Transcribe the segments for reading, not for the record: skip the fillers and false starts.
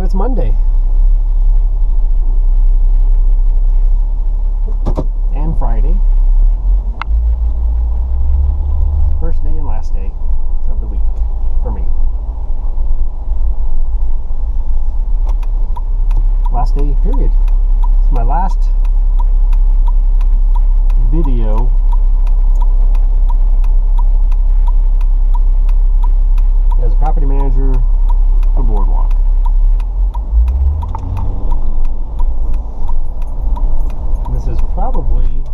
it's Monday. And Friday. First day and last day of the week for me. Last day, period. It's my last video as a property manager for Boardwalk. This is probably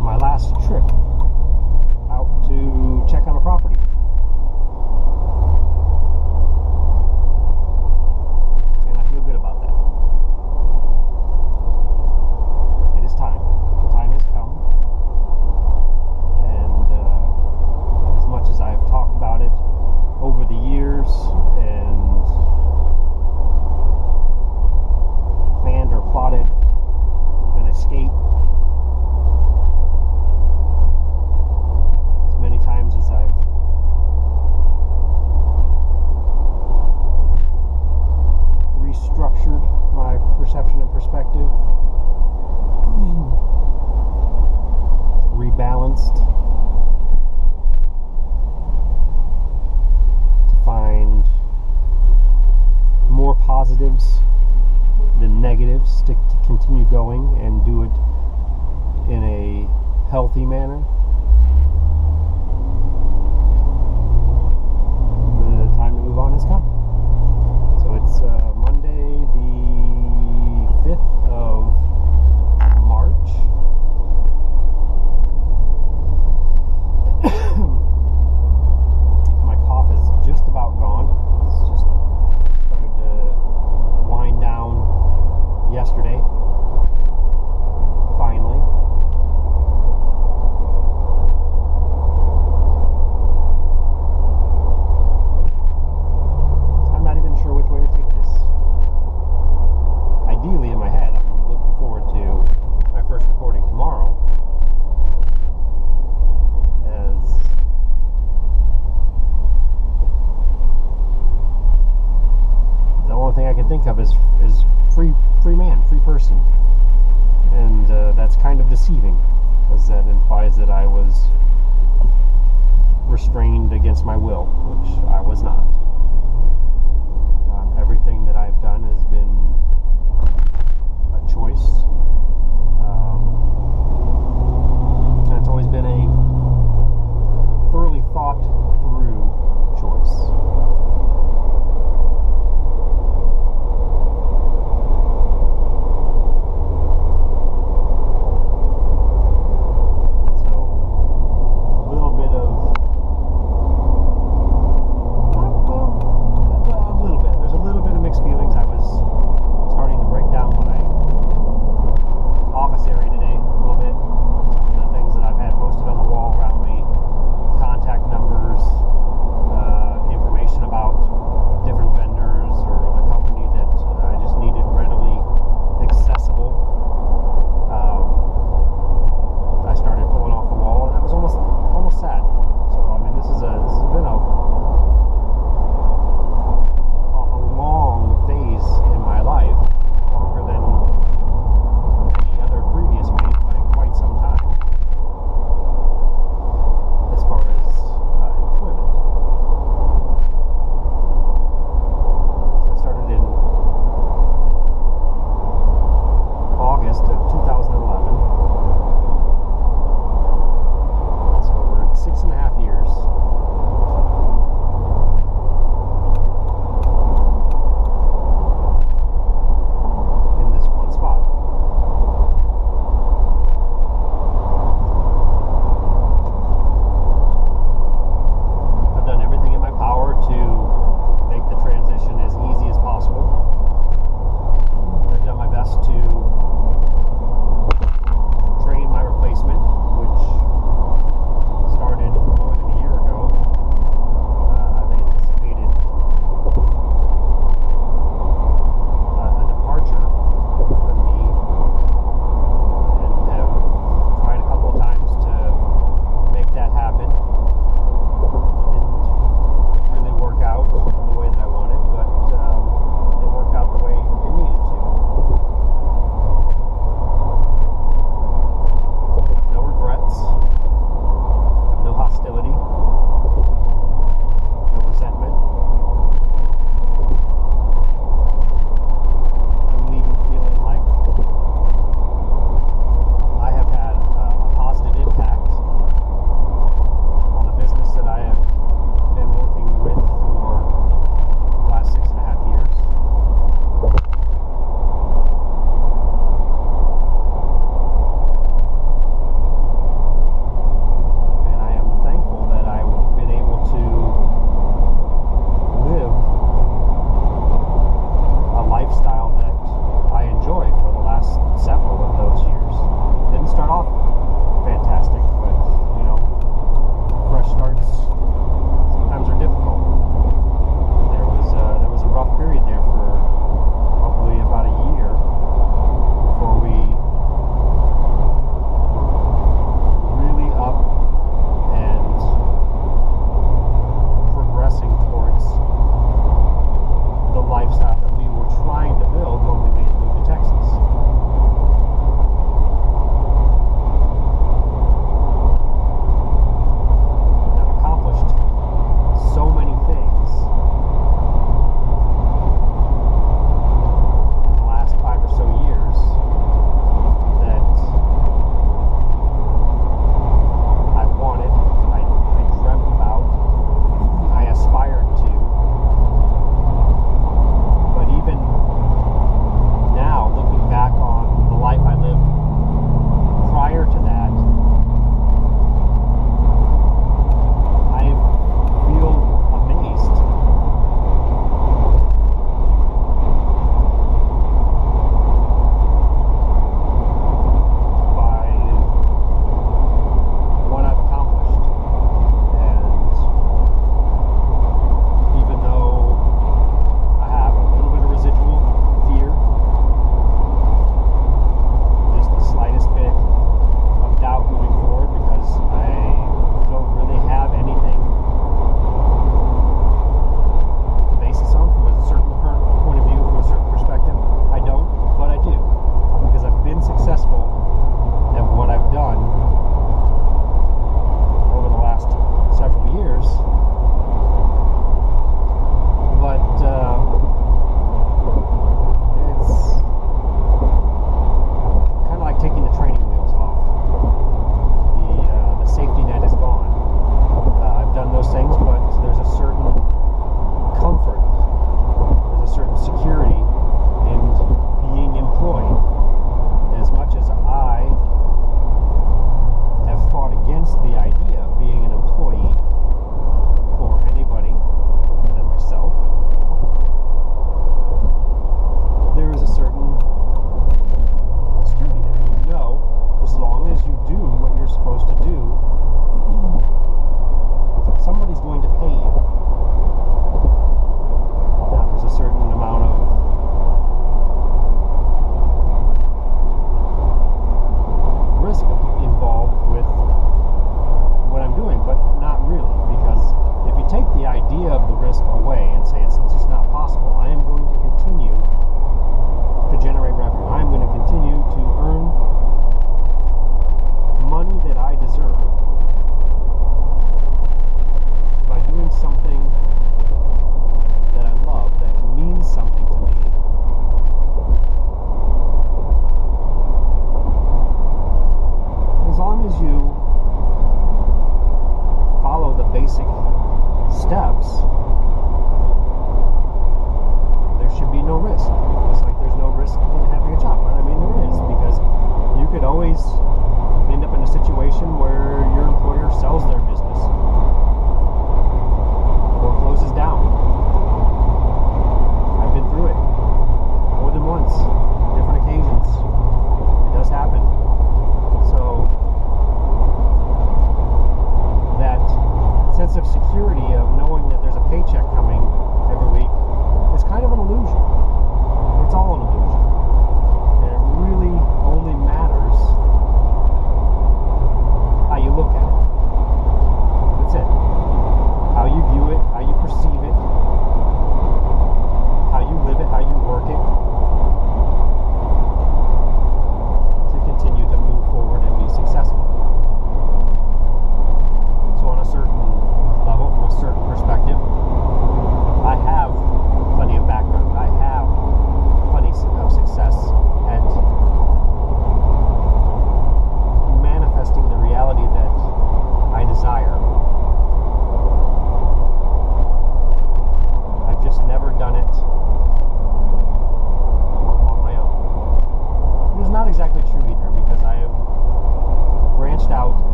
my last trip out to check on a property. And I feel good about that. It is time. The time has come. And as much as I've talked about it over the years and planned or plotted an escape as many times as I've restructured my perception and perspective, rebalanced to find more positives than negatives to continue going and do it in a healthy manner. The time to move on has come. So it's Monday the 5th of March. My cough is just about gone. It's just started to wind down yesterday. Finally. I'm not even sure which way to take this. Ideally, in my head, I'm looking forward to my first recording tomorrow. As the only thing I can think of is free man, free person. And that's kind of deceiving, because that implies that I was restrained against my will, which I was not. Everything that I've done has been a choice